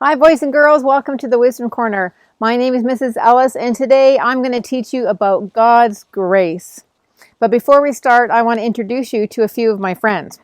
Hi, boys and girls. Welcome to the Wisdom Corner. My name is Mrs. Ellis, and today I'm going to teach you about God's grace. But before we start, I want to introduce you to a few of my friends.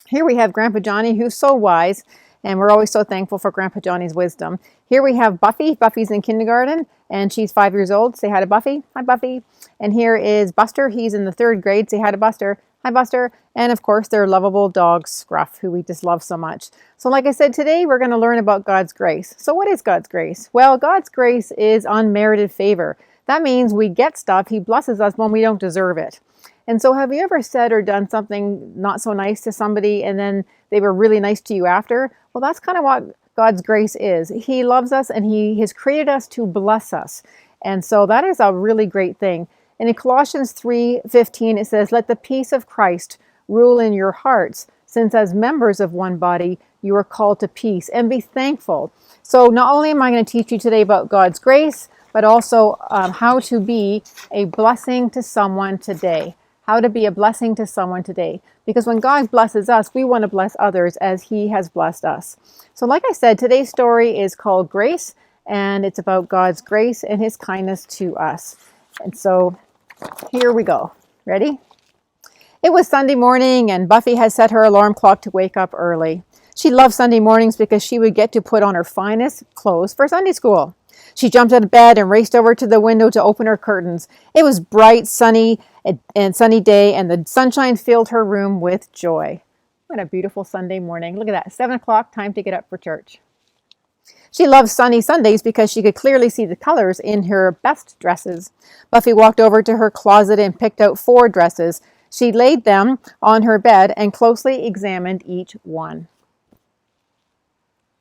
Here we have Grandpa Johnny, who's so wise, and we're always so thankful for Grandpa Johnny's wisdom. Here we have Buffy. Buffy's in kindergarten, and she's 5 years old. Say hi to Buffy. Hi, Buffy. And here is Buster. He's in the 3rd grade. Say hi to Buster. Hi, Buster. And of course, their lovable dog, Scruff, who we just love so much. So like I said, today we're going to learn about God's grace. So what is God's grace? Well, God's grace is unmerited favor. That means we get stuff. He blesses us when we don't deserve it. And so have you ever said or done something not so nice to somebody and then they were really nice to you after? Well, that's kind of what God's grace is. He loves us and He has created us to bless us. And so that is a really great thing. And in Colossians 3:15, it says, "Let the peace of Christ rule in your hearts, since as members of one body, you are called to peace, and be thankful." So not only am I going to teach you today about God's grace, but also how to be a blessing to someone today. How to be a blessing to someone today. Because when God blesses us, we want to bless others as He has blessed us. So like I said, today's story is called Grace, and it's about God's grace and His kindness to us. And so here we go. Ready? It was Sunday morning, and Buffy had set her alarm clock to wake up early. She loved Sunday mornings because she would get to put on her finest clothes for Sunday school. She jumped out of bed and raced over to the window to open her curtains. It was bright, sunny day, and the sunshine filled her room with joy. What a beautiful Sunday morning. Look at that, 7 o'clock, time to get up for church. She loved sunny Sundays because she could clearly see the colors in her best dresses. Buffy walked over to her closet and picked out 4 dresses. She laid them on her bed and closely examined each one.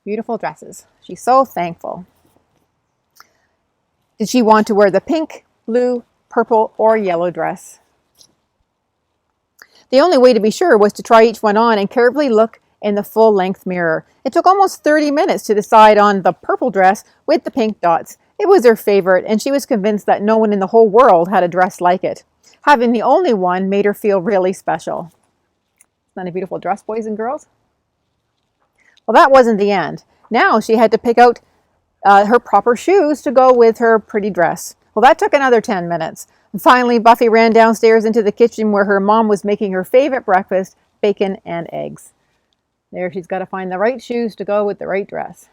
Beautiful dresses. She's so thankful. Did she want to wear the pink, blue, purple, or yellow dress? The only way to be sure was to try each one on and carefully look in the full-length mirror. It took almost 30 minutes to decide on the purple dress with the pink dots. It was her favorite, and she was convinced that no one in the whole world had a dress like it. Having the only one made her feel really special. Isn't that a beautiful dress, boys and girls? Well, that wasn't the end. Now she had to pick out her proper shoes to go with her pretty dress. Well, that took another 10 minutes. And finally, Buffy ran downstairs into the kitchen where her mom was making her favorite breakfast, bacon and eggs. There, she's got to find the right shoes to go with the right dress.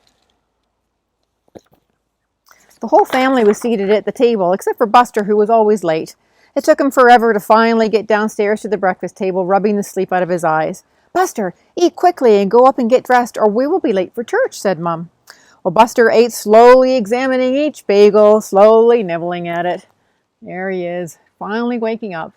The whole family was seated at the table, except for Buster, who was always late. It took him forever to finally get downstairs to the breakfast table, rubbing the sleep out of his eyes. "Buster, eat quickly and go up and get dressed, or we will be late for church," said Mom. Well, Buster ate, slowly examining each bagel, slowly nibbling at it. There he is, finally waking up.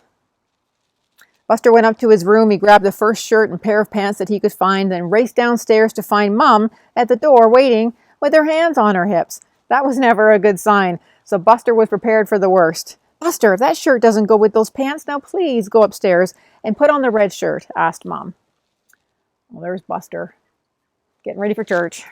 Buster went up to his room. He grabbed the first shirt and pair of pants that he could find, then raced downstairs to find Mom at the door waiting with her hands on her hips. That was never a good sign, so Buster was prepared for the worst. "Buster, that shirt doesn't go with those pants. Now please go upstairs and put on the red shirt," asked Mom. Well, there's Buster, getting ready for church.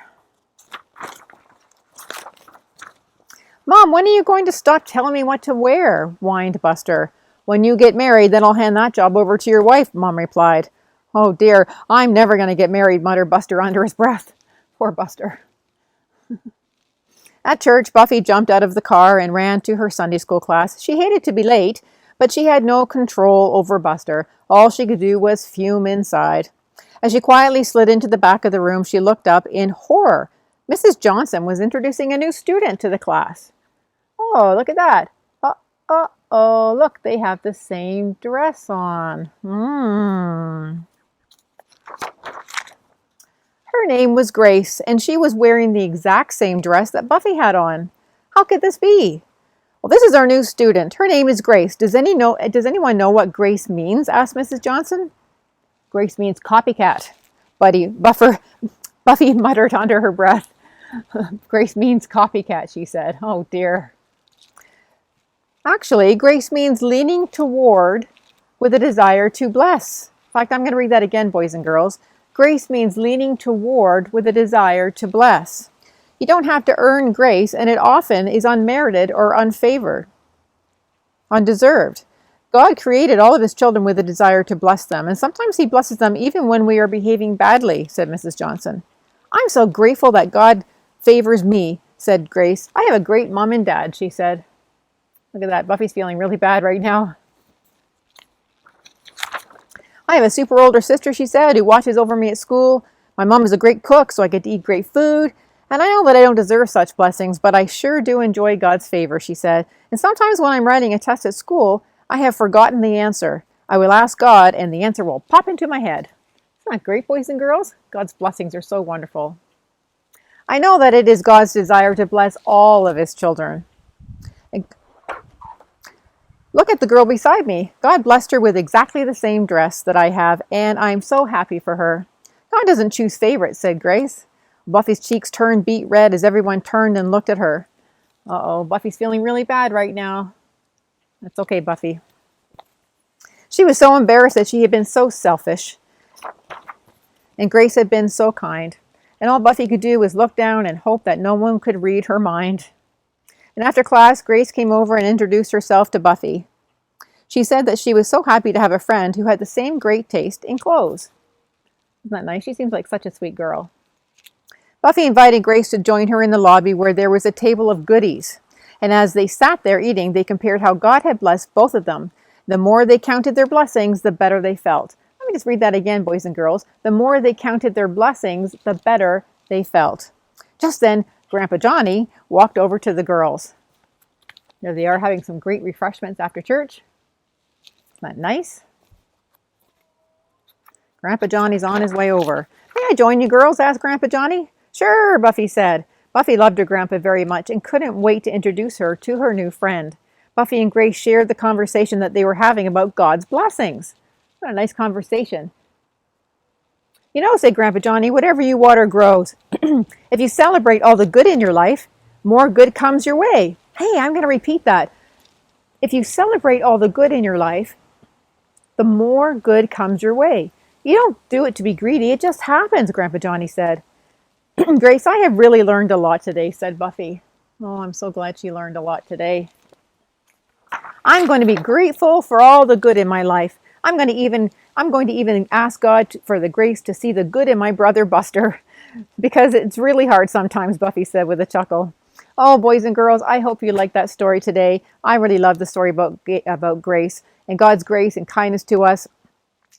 "Mom, when are you going to stop telling me what to wear?" whined Buster. "When you get married, then I'll hand that job over to your wife," Mom replied. "Oh dear, I'm never going to get married," muttered Buster under his breath. Poor Buster. At church, Buffy jumped out of the car and ran to her Sunday school class. She hated to be late, but she had no control over Buster. All she could do was fume inside. As she quietly slid into the back of the room, she looked up in horror. Mrs. Johnson was introducing a new student to the class. "Oh, look at that. Oh, look, they have the same dress on. Her name was Grace, and she was wearing the exact same dress that Buffy had on. How could this be? "Well, this is our new student. Her name is Grace. Does anyone know what Grace means?" asked Mrs. Johnson. "Grace means copycat," Buffy muttered under her breath. "Grace means copycat," she said. Oh dear. Actually, grace means leaning toward with a desire to bless. In fact, I'm going to read that again, boys and girls. Grace means leaning toward with a desire to bless. You don't have to earn grace, and it often is unmerited or unfavored, undeserved. God created all of His children with a desire to bless them, and sometimes He blesses them even when we are behaving badly, said Mrs. Johnson. I'm so grateful that God favors me, said Grace. I have a great mom and dad, she said. Look at that. Buffy's feeling really bad right now. I have a super older sister, she said, who watches over me at school. My mom is a great cook, so I get to eat great food. And I know that I don't deserve such blessings, but I sure do enjoy God's favor, she said. And sometimes when I'm writing a test at school, I have forgotten the answer. I will ask God, and the answer will pop into my head. Isn't that great, boys and girls? God's blessings are so wonderful. I know that it is God's desire to bless all of his children. Look at the girl beside me. God blessed her with exactly the same dress that I have, and I'm so happy for her. God doesn't choose favorites, said Grace. Buffy's cheeks turned beet red as everyone turned and looked at her. Uh-oh, Buffy's feeling really bad right now. That's okay, Buffy. She was so embarrassed that she had been so selfish, and Grace had been so kind. And all Buffy could do was look down and hope that no one could read her mind. And after class, Grace came over and introduced herself to Buffy. She said that she was so happy to have a friend who had the same great taste in clothes. Isn't that nice? She seems like such a sweet girl. Buffy invited Grace to join her in the lobby where there was a table of goodies. And as they sat there eating, they compared how God had blessed both of them. The more they counted their blessings, the better they felt. Let me just read that again, boys and girls. The more they counted their blessings, the better they felt. Just then, Grandpa Johnny walked over to the girls. There they are having some great refreshments after church. Isn't that nice? Grandpa Johnny's on his way over. May I join you girls? Asked Grandpa Johnny. Sure, Buffy said. Buffy loved her grandpa very much and couldn't wait to introduce her to her new friend. Buffy and Grace shared the conversation that they were having about God's blessings. What a nice conversation. You know, said Grandpa Johnny, whatever you water grows. If you celebrate all the good in your life, more good comes your way. Hey, I'm going to repeat that. If you celebrate all the good in your life, the more good comes your way. You don't do it to be greedy. It just happens, Grandpa Johnny said. Grace, I have really learned a lot today, said Buffy. Oh, I'm so glad she learned a lot today. I'm going to be grateful for all the good in my life. I'm going to even ask God for the grace to see the good in my brother Buster, because it's really hard sometimes, Buffy said with a chuckle. Oh, boys and girls, I hope you liked that story today. I really love the story about grace and God's grace and kindness to us.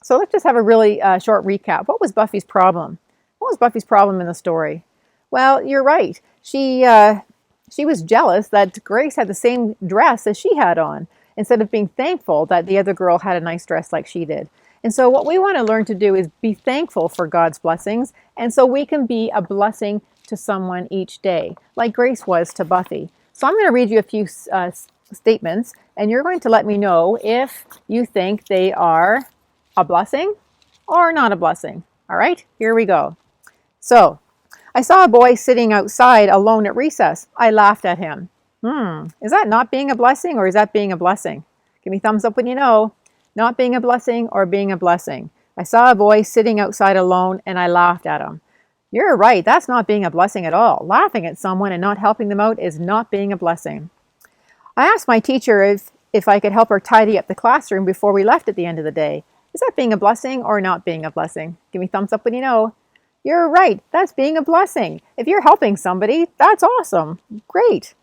So let's just have a really short recap. What was Buffy's problem? What was Buffy's problem in the story? Well, you're right. She was jealous that Grace had the same dress as she had on, instead of being thankful that the other girl had a nice dress like she did. And so what we want to learn to do is be thankful for God's blessings, and so we can be a blessing to someone each day, like Grace was to Buffy. So I'm going to read you a few statements, and you're going to let me know if you think they are a blessing or not a blessing. All right, here we go. So, I saw a boy sitting outside alone at recess. I laughed at him. Is that not being a blessing, or is that being a blessing? Give me thumbs up when you know. Not being a blessing or being a blessing. I saw a boy sitting outside alone and I laughed at him. You're right, that's not being a blessing at all. Laughing at someone and not helping them out is not being a blessing. I asked my teacher if I could help her tidy up the classroom before we left at the end of the day. Is that being a blessing or not being a blessing? Give me thumbs up when you know. You're right, that's being a blessing. If you're helping somebody, that's awesome. Great.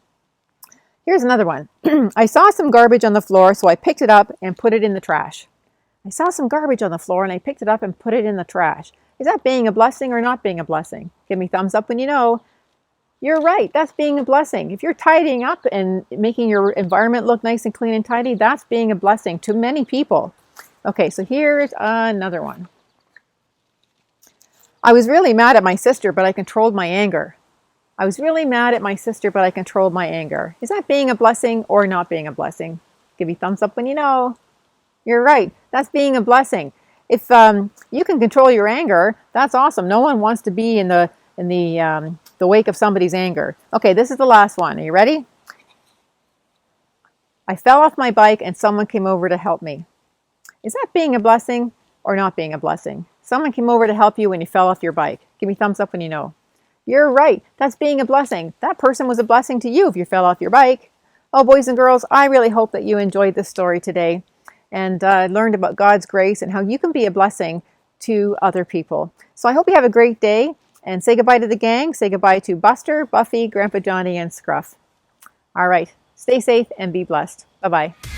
Here's another one. I saw some garbage on the floor, so I picked it up and put it in the trash. I saw some garbage on the floor and I picked it up and put it in the trash. Is that being a blessing or not being a blessing? Give me thumbs up when you know. You're right, that's being a blessing. If you're tidying up and making your environment look nice and clean and tidy, that's being a blessing to many people. Okay, so here's another one. I was really mad at my sister, but I controlled my anger. I was really mad at my sister, but I controlled my anger. Is that being a blessing or not being a blessing? Give me thumbs up when you know. You're right, that's being a blessing. If you can control your anger, that's awesome. No one wants to be in the wake of somebody's anger. Okay, this is the last one. Are you ready? I fell off my bike and someone came over to help me. Is that being a blessing or not being a blessing? Someone came over to help you when you fell off your bike. Give me thumbs up when you know. You're right. That's being a blessing. That person was a blessing to you if you fell off your bike. Oh, boys and girls, I really hope that you enjoyed this story today and learned about God's grace and how you can be a blessing to other people. So I hope you have a great day, And say goodbye to the gang. Say goodbye to Buster, Buffy, Grandpa Johnny, and Scruff. All right. Stay safe and be blessed. Bye-bye.